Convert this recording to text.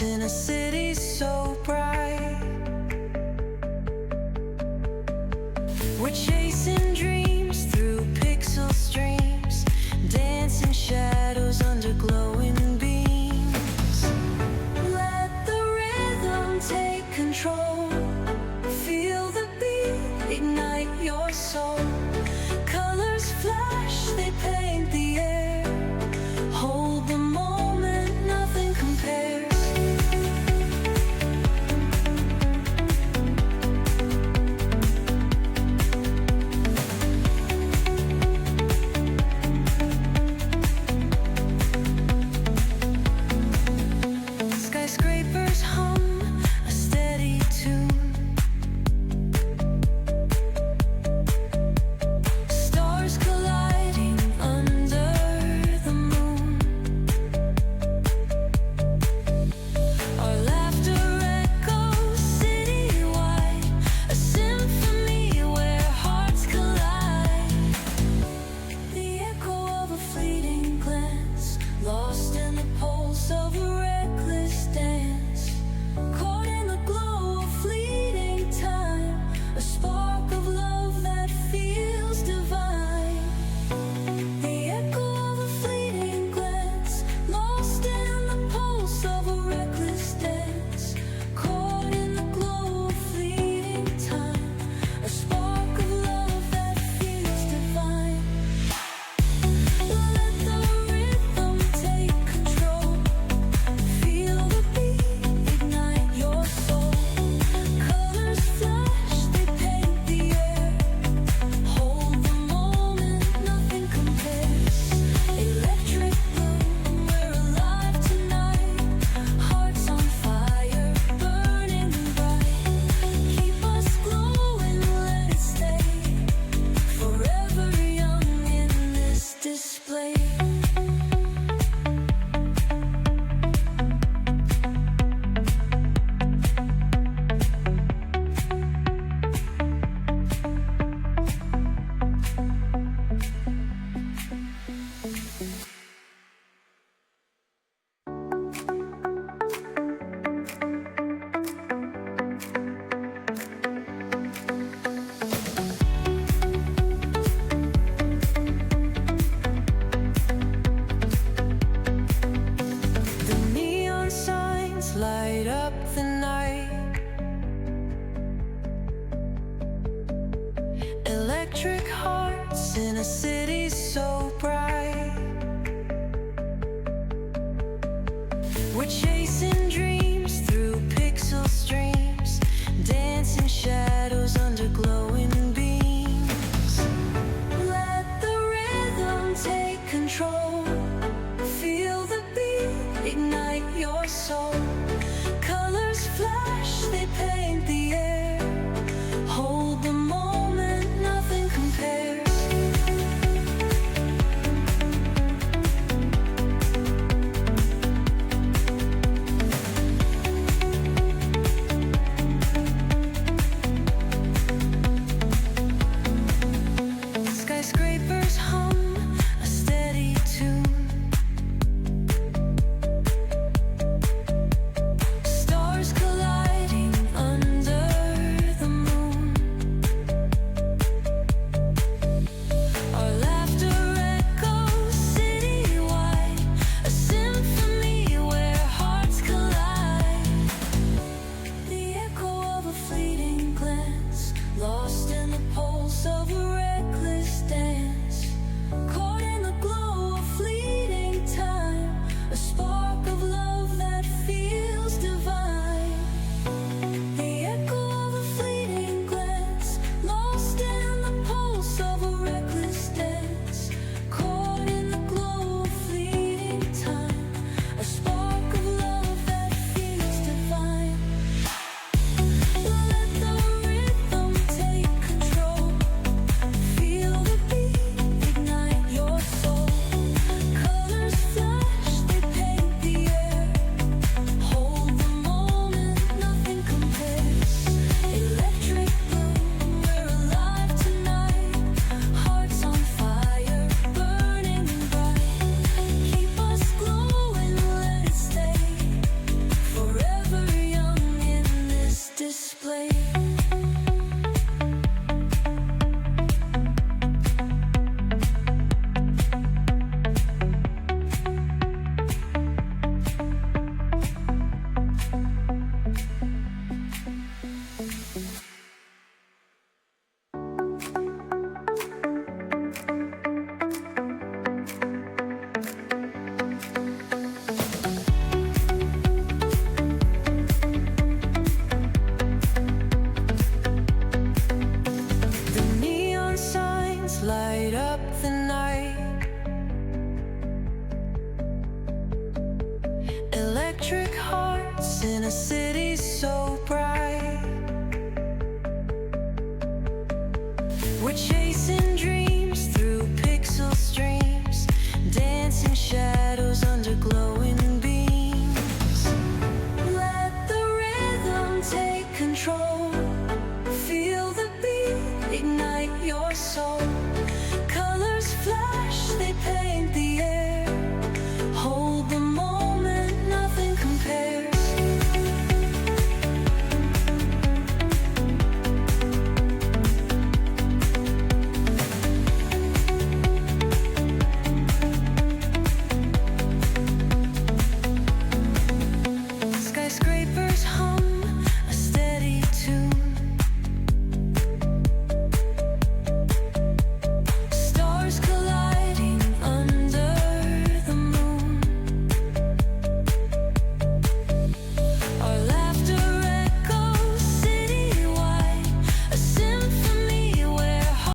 in a city so bright. We're chasing dreams through pixel streams, dancing shadows under glowing beams. Let the rhythm take control. Feel the beat, ignite your soul. Colors flash, they paint the air. Hold the moment, nothing compares. Skyscrapers hum a steady tune. Stars colliding under the moon. Our laughter echoes citywide, a symphony where hearts collide. The echo of a fleeting glance, lost in the pulse of a reckless dance. Caught in the glow of fleeting time, a spark of love that feels divine. The echo of a fleeting glance, lost in the pulse of a reckless dance. Caught in the glow of fleeting time, a spark of love that feels divine. Let the rhythm take control. Feel the beat, ignite your soul. Colors flash, they paint the air. Hold the moment, nothing compares. Electric blue, we're alive tonight. Hearts on fire, burning bright. Keep us glowing, let it stay. Forever young in this display. The neon signs light up the night. Electric hearts in a city so bright. We're chasing dreams through pixel streams, dancing shadows under glowing beams. Let the rhythm take control. Feel the beat, ignite your soul. Colors flash, they paint the air. Hold the moment, nothing compares. soul.